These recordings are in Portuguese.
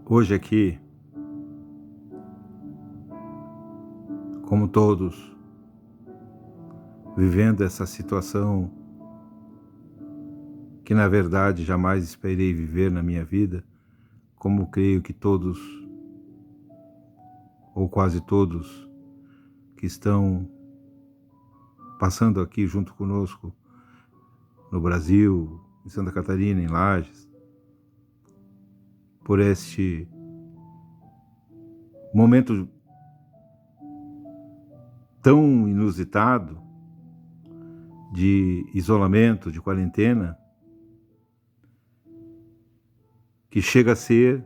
Hoje aqui, como todos, vivendo essa situação que na verdade jamais esperei viver na minha vida, como creio que todos, ou quase todos, que estão passando aqui junto conosco, no Brasil, em Santa Catarina, em Lages, por este momento tão inusitado de isolamento, de quarentena, que chega a ser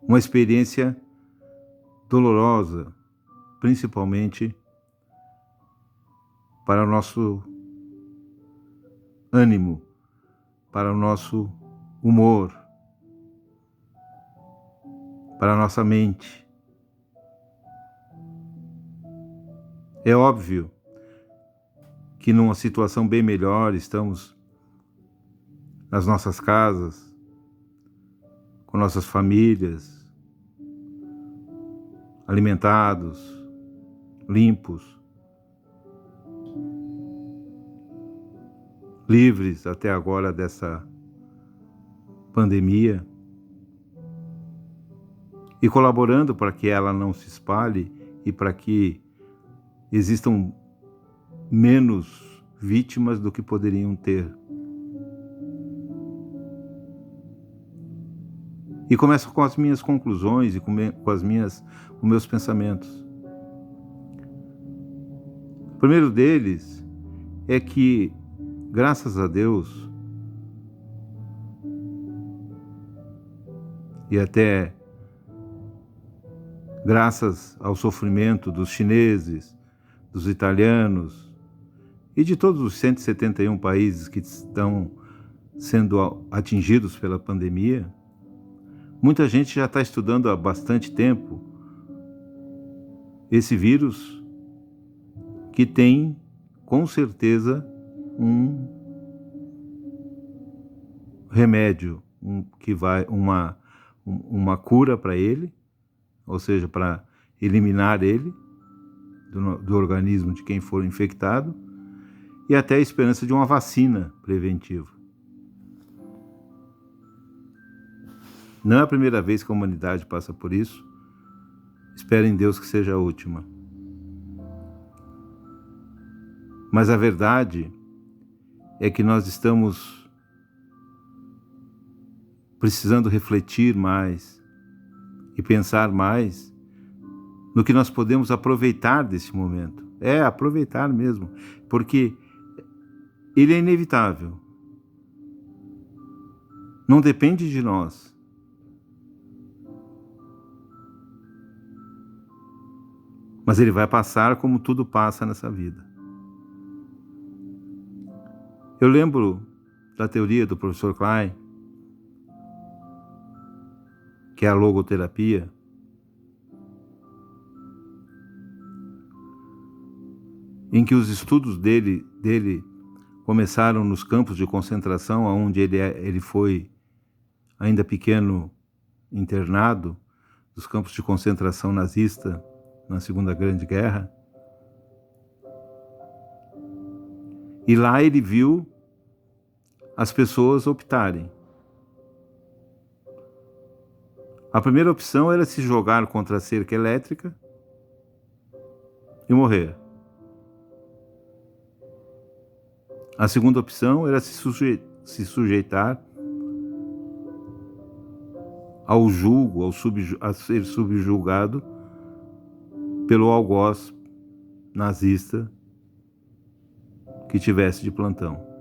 uma experiência dolorosa, principalmente para o nosso ânimo, para o nosso humor, para a nossa mente. É óbvio que numa situação bem melhor estamos nas nossas casas, com nossas famílias, alimentados, limpos, livres até agora dessa pandemia e colaborando para que ela não se espalhe e para que existam menos vítimas do que poderiam ter. E começo com as minhas conclusões e com meus pensamentos. O primeiro deles é que, graças a Deus, e até graças ao sofrimento dos chineses, dos italianos e de todos os 171 países que estão sendo atingidos pela pandemia, muita gente já está estudando há bastante tempo esse vírus que tem, com certeza, um remédio, uma cura para ele, ou seja, para eliminar ele do organismo de quem for infectado, e até a esperança de uma vacina preventiva. Não é a primeira vez que a humanidade passa por isso. Espero em Deus que seja a última. Mas a verdade é que nós estamos precisando refletir mais e pensar mais no que nós podemos aproveitar desse momento. Aproveitar mesmo, porque ele é inevitável. Não depende de nós. Mas ele vai passar como tudo passa nessa vida. Eu lembro da teoria do professor Klein, que é a logoterapia, em que os estudos dele começaram nos campos de concentração, onde ele foi, ainda pequeno, internado, dos campos de concentração nazista na Segunda Grande Guerra. E lá ele viu as pessoas optarem. A primeira opção era se jogar contra a cerca elétrica e morrer. A segunda opção era se sujeitar ao julgo, a ser subjugado pelo algoz nazista que tivesse de plantão.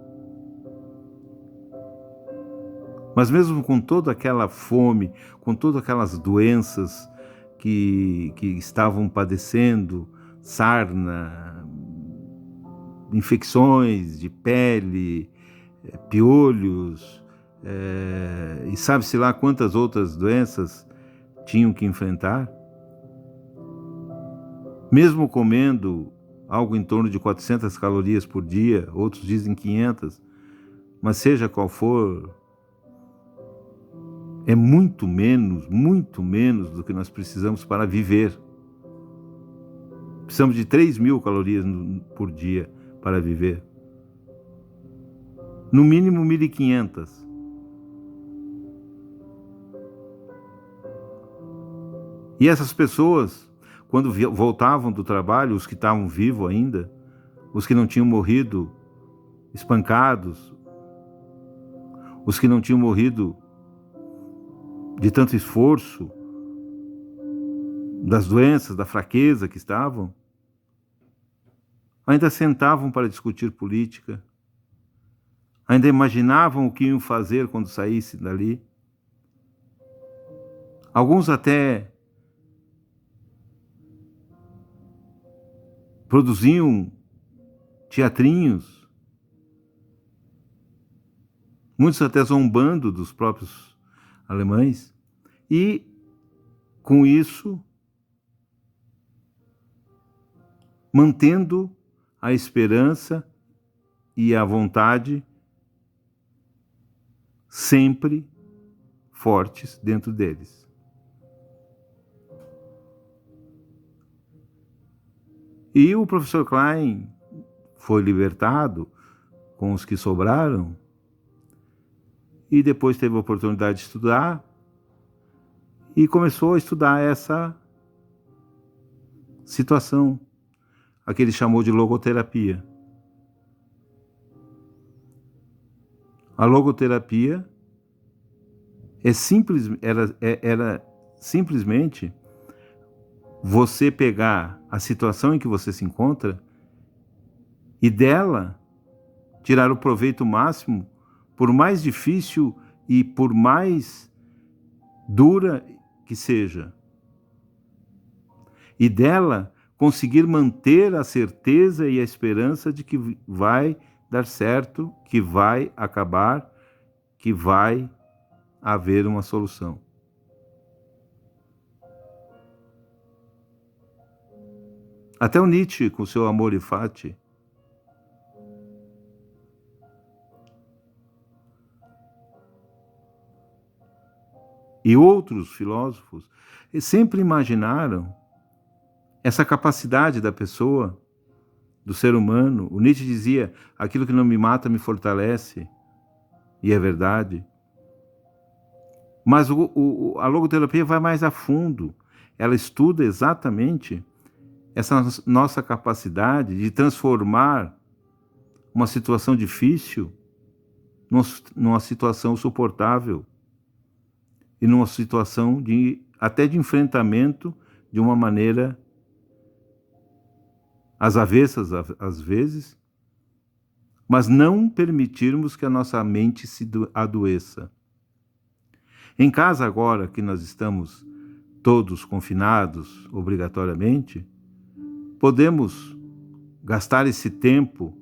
Mas mesmo com toda aquela fome, com todas aquelas doenças que estavam padecendo, sarna, infecções de pele, piolhos, e sabe-se lá quantas outras doenças tinham que enfrentar, mesmo comendo algo em torno de 400 calorias por dia, outros dizem 500, mas seja qual for é muito menos do que nós precisamos para viver. Precisamos de 3.000 calorias por dia para viver. No mínimo 1.500. E essas pessoas, quando voltavam do trabalho, os que estavam vivos ainda, os que não tinham morrido espancados, os que não tinham morrido de tanto esforço, das doenças, da fraqueza que estavam, ainda sentavam para discutir política, ainda imaginavam o que iam fazer quando saíssem dali. Alguns até produziam teatrinhos, muitos até zombando dos próprios alemães, e com isso mantendo a esperança e a vontade sempre fortes dentro deles. E o professor Klein foi libertado com os que sobraram e depois teve a oportunidade de estudar e começou a estudar essa situação, a que ele chamou de logoterapia. A logoterapia era simplesmente você pegar a situação em que você se encontra e dela tirar o proveito máximo, por mais difícil e por mais dura que seja. E dela conseguir manter a certeza e a esperança de que vai dar certo, que vai acabar, que vai haver uma solução. Até o Nietzsche, com seu Amor e Fati, e outros filósofos sempre imaginaram essa capacidade da pessoa, do ser humano. O Nietzsche dizia: aquilo que não me mata me fortalece, e é verdade. Mas a logoterapia vai mais a fundo. Ela estuda exatamente essa nossa capacidade de transformar uma situação difícil numa situação suportável e numa situação até de enfrentamento de uma maneira às avessas, às vezes, mas não permitirmos que a nossa mente se adoeça. Em casa agora que nós estamos todos confinados obrigatoriamente, podemos gastar esse tempo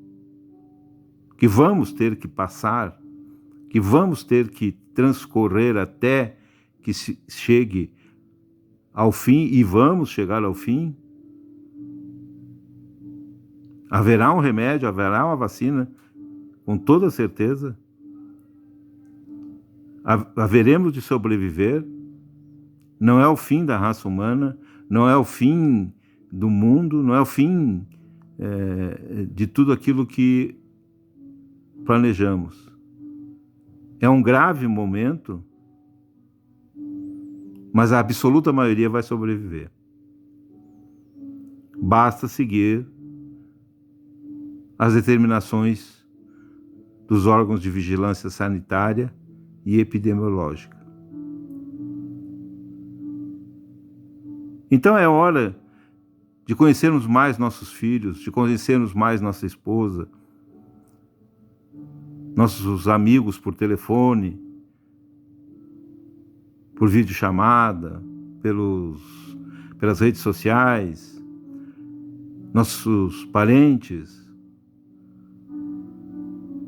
que vamos ter que passar, que vamos ter que transcorrer até que se chegue ao fim, e vamos chegar ao fim. Haverá um remédio, haverá uma vacina, com toda certeza. Haveremos de sobreviver. Não é o fim da raça humana, não é o fim do mundo, não é o fim de tudo aquilo que planejamos. É um grave momento, mas a absoluta maioria vai sobreviver. Basta seguir as determinações dos órgãos de vigilância sanitária e epidemiológica. Então é hora de conhecermos mais nossos filhos, de conhecermos mais nossa esposa, nossos amigos por telefone, por videochamada, pelas redes sociais, nossos parentes.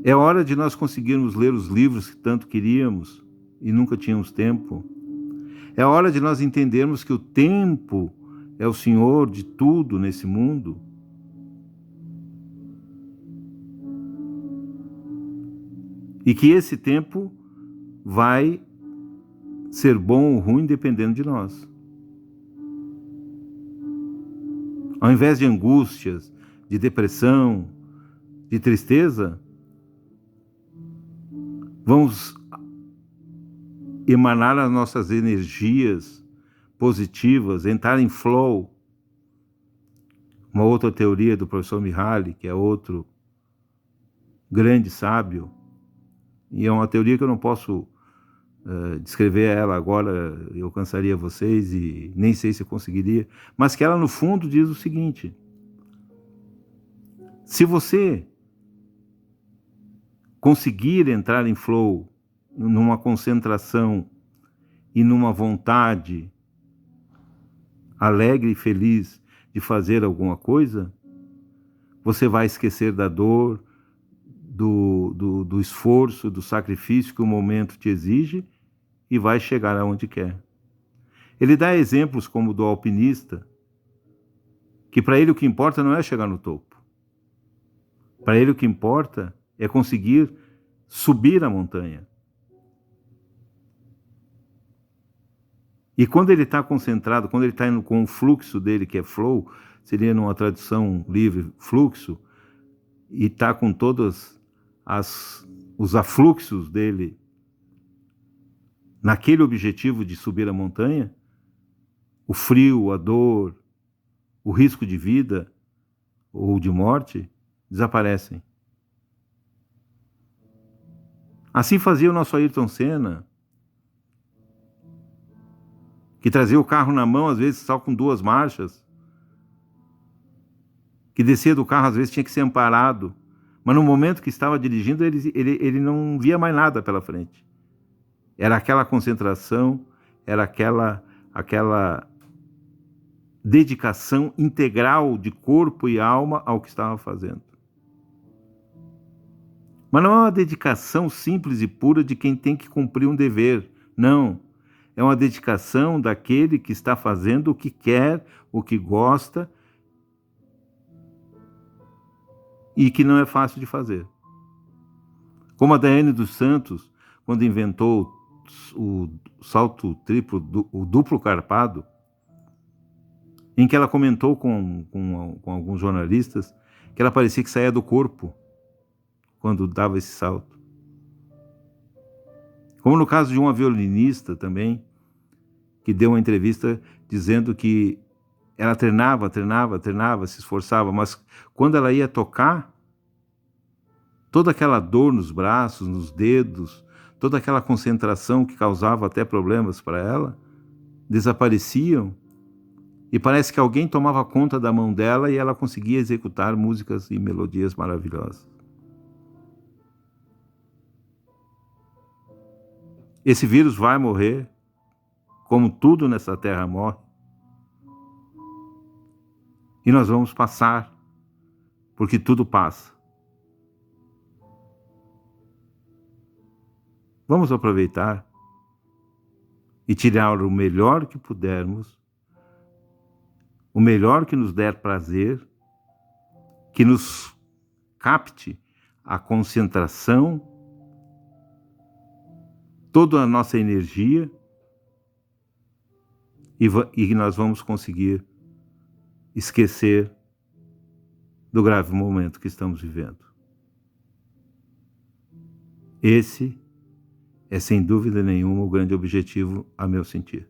É hora de nós conseguirmos ler os livros que tanto queríamos e nunca tínhamos tempo. É hora de nós entendermos que o tempo é o senhor de tudo nesse mundo. E que esse tempo vai ser bom ou ruim dependendo de nós. Ao invés de angústias, de depressão, de tristeza, vamos emanar as nossas energias positivas, entrar em flow. Uma outra teoria do professor Mihaly, que é outro grande sábio, e é uma teoria que eu não posso descrever ela agora, eu cansaria vocês e nem sei se eu conseguiria, mas que ela no fundo diz o seguinte: se você conseguir entrar em flow, numa concentração e numa vontade alegre e feliz de fazer alguma coisa, você vai esquecer da dor, do esforço, do sacrifício que o momento te exige e vai chegar aonde quer. Ele dá exemplos como o do alpinista, que para ele o que importa não é chegar no topo. Para ele o que importa é conseguir subir a montanha. E quando ele está concentrado, quando ele está indo com o fluxo dele, que é flow, seria numa tradução livre, fluxo, e está com todos os afluxos dele naquele objetivo de subir a montanha, o frio, a dor, o risco de vida ou de morte desaparecem. Assim fazia o nosso Ayrton Senna, que trazia o carro na mão, às vezes só com 2 marchas, que descia do carro, às vezes tinha que ser amparado, mas no momento que estava dirigindo, ele não via mais nada pela frente. Era aquela concentração, era aquela dedicação integral de corpo e alma ao que estava fazendo. Mas não é uma dedicação simples e pura de quem tem que cumprir um dever, não. É uma dedicação daquele que está fazendo o que quer, o que gosta e que não é fácil de fazer. Como a Daiane dos Santos, quando inventou o salto triplo, o duplo carpado, em que ela comentou com alguns jornalistas que ela parecia que saía do corpo quando dava esse salto. Como no caso de uma violinista também, que deu uma entrevista dizendo que ela treinava, se esforçava, mas quando ela ia tocar, toda aquela dor nos braços, nos dedos, toda aquela concentração que causava até problemas para ela, desapareciam e parece que alguém tomava conta da mão dela e ela conseguia executar músicas e melodias maravilhosas. Esse vírus vai morrer, como tudo nessa terra morre, e nós vamos passar, porque tudo passa. Vamos aproveitar e tirar o melhor que pudermos, o melhor que nos der prazer, que nos capte a concentração, toda a nossa energia, e nós vamos conseguir esquecer do grave momento que estamos vivendo. Esse é, sem dúvida nenhuma, o grande objetivo, a meu sentir.